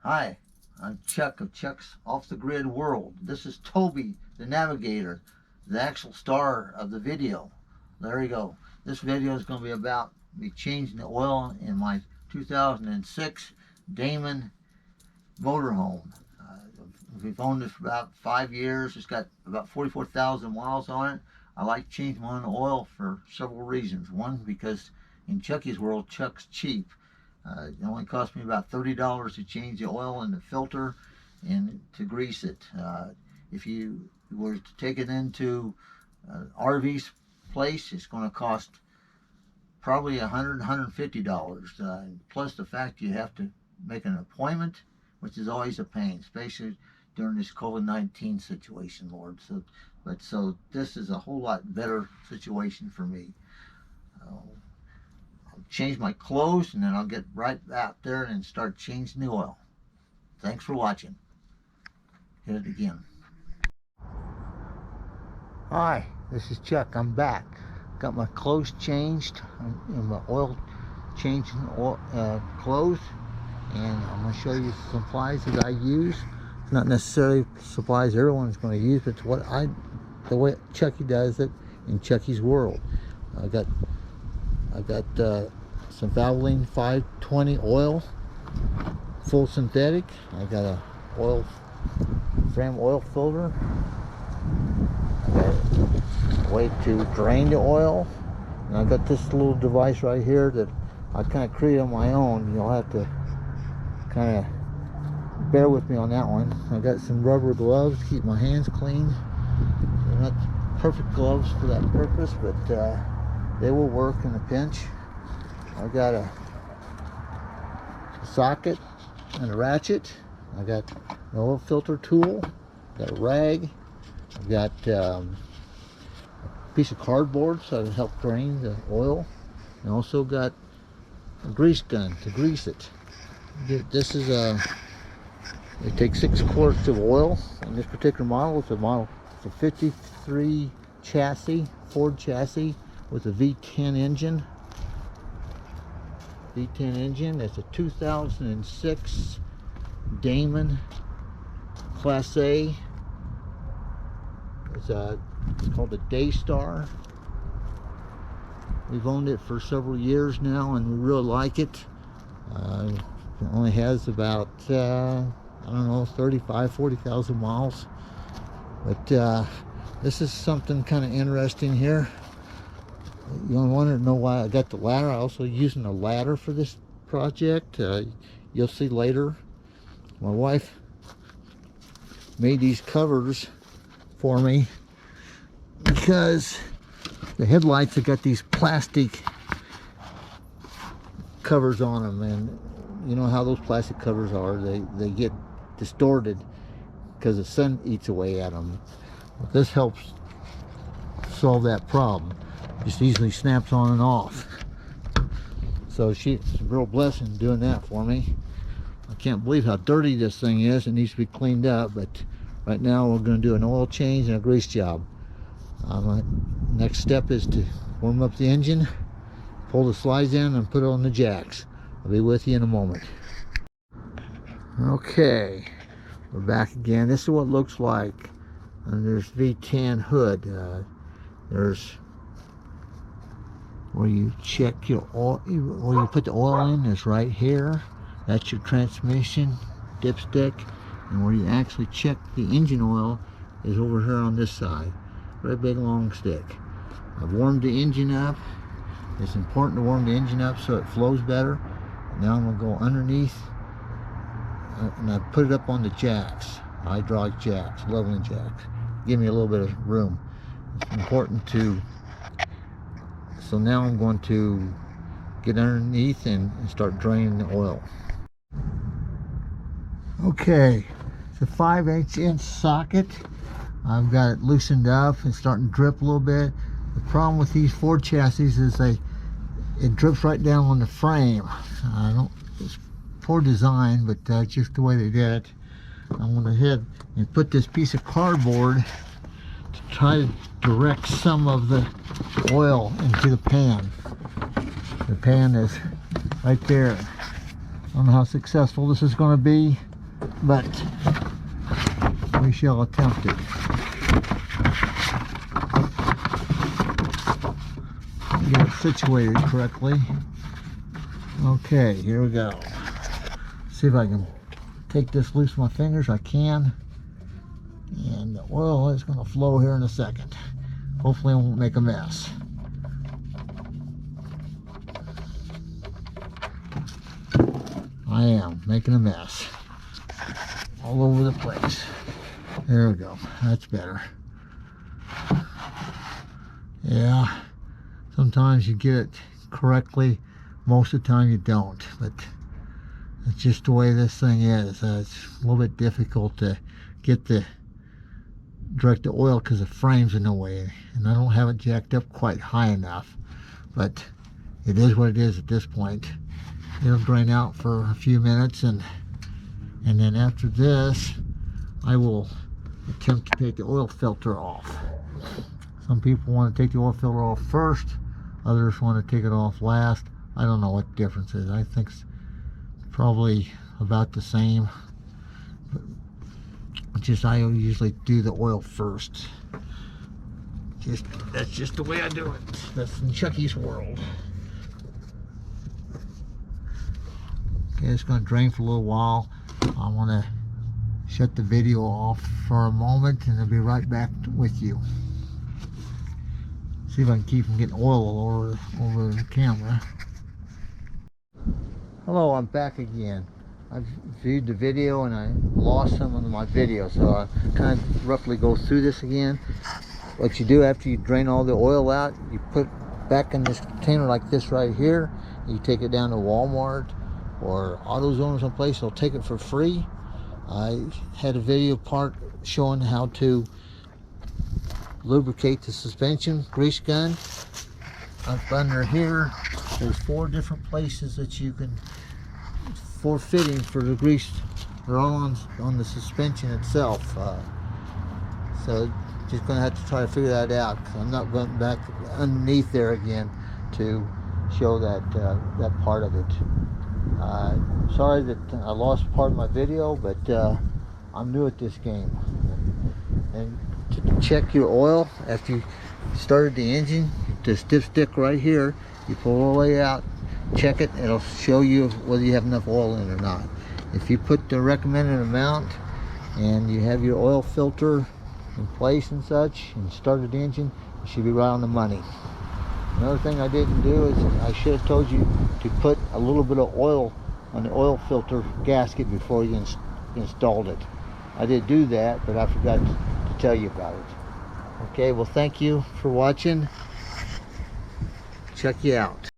Hi, I'm Chuck of Chuck's Off the Grid World. This is Toby, the navigator, the actual star of the video. There you go. This video is going to be about me changing the oil in my 2006 Damon motorhome. We've owned it for about 5 years. It's got about 44,000 miles on it. I like changing my own oil for several reasons. One, because in Chucky's world, Chuck's cheap. It only cost me about $30 to change the oil in the filter and to grease it. If you were to take it into RV's place, it's going to cost probably $100, $150. Plus the fact you have to make an appointment, which is always a pain, especially during this COVID-19 situation, Lord. So this is a whole lot better situation for me. I'll change my clothes and then I'll get right out there and start changing the oil. Thanks for watching. Hit it again. Hi, this is Chuck. I'm back. Got my clothes changed and my oil changing clothes, and I'm going to show you some supplies that I use. It's not necessarily supplies everyone's going to use, but it's the way Chucky does it in Chucky's world. I got some Valvoline 520 oil, full synthetic. I got a frame oil filter. I got a way to drain the oil, and I got this little device right here that I kind of created on my own. You'll have to kind of bear with me on that one. I got some rubber gloves to keep my hands clean. They're not perfect gloves for that purpose, but they will work in a pinch. I got a socket and a ratchet. I got an oil filter tool. Got a rag. I've got a piece of cardboard so I can help drain the oil. And also got a grease gun to grease it. This is it takes 6 quarts of oil. On this particular model, it's a 53 chassis, Ford chassis with a V10 engine. V10 engine. It's a 2006 Damon Class A. It's called a Daystar. We've owned it for several years now, and we really like it. It only has about I don't know, 40,000 miles. But this is something kind of interesting here. You want to know why I got the ladder. I'm also using a ladder for this project. You'll see later. My wife made these covers for me because the headlights have got these plastic covers on them, and you know how those plastic covers are. They get distorted because the sun eats away at them. But this helps solve that problem. Just easily snaps on and off. So it's a real blessing doing that for me. I can't believe how dirty this thing is. It needs to be cleaned up, but right now we're going to do an oil change and a grease job. Next step is to warm up the engine, pull the slides in, and put it on the jacks. I'll be with you in a moment. Okay, we're back again. This is what it looks like. And there's V10 hood. There's where you check your oil, where you put the oil in is right here. That's your transmission dipstick, and where you actually check the engine oil is over here on this side. Very big long stick. I've warmed the engine up. It's important to warm the engine up so it flows better. Now I'm going to go underneath, and I put it up on the jacks, hydraulic jacks, leveling jacks. Give me a little bit of room. It's important to. So now I'm going to get underneath and start draining the oil. Okay, it's a 5/8" socket. I've got it loosened up and starting to drip a little bit. The problem with these Ford chassis is it drips right down on the frame. It's poor design, but that's just the way they did it. I went ahead and put this piece of cardboard to try to direct some of the oil into the pan. The pan is right there. I don't know how successful this is going to be. but we shall attempt it. Get it situated correctly. Okay, here we go. See if I can take this loose with my fingers. I can. And the oil is going to flow here in a second. Hopefully it won't make a mess. I am making a mess all over the place. There we go. That's better. Yeah, sometimes you get it correctly, most of the time you don't, but it's just the way this thing is. It's a little bit difficult to get the direct the oil because the frame's in the way, and I don't have it jacked up quite high enough, but it is what it is at this point. It'll drain out for a few minutes, and then after this I will attempt to take the oil filter off. Some people want to take the oil filter off first, others want to take it off last. I don't know what the difference is. I think it's probably about the same. Just I usually do the oil first. That's just the way I do it. That's in Chucky's world. Okay, it's going to drain for a little while. I want to shut the video off for a moment, and I'll be right back with you. See if I can keep from getting oil over the camera. Hello, I'm back again. I've viewed the video and I lost some of my video, so I kind of roughly go through this again. What you do after you drain all the oil out, you put back in this container like this right here. You take it down to Walmart or AutoZone or someplace. They'll take it for free. I had a video part showing how to lubricate the suspension grease gun. Up under here, there's 4 different places that you can, 4 fittings for the grease. They're all on the suspension itself. So just gonna have to try to figure that out, because I'm not going back underneath there again to show that that part of it. Sorry that I lost part of my video, but I'm new at this game. And to check your oil after you started the engine, the dipstick right here, you pull all the way out, check it, it'll show you whether you have enough oil in or not. If you put the recommended amount and you have your oil filter in place and such and started the engine, you should be right on the money. Another thing I didn't do is I should have told you to put a little bit of oil on the oil filter gasket before you installed it. I did do that, but I forgot to tell you about it. Okay, well, thank you for watching. Check you out.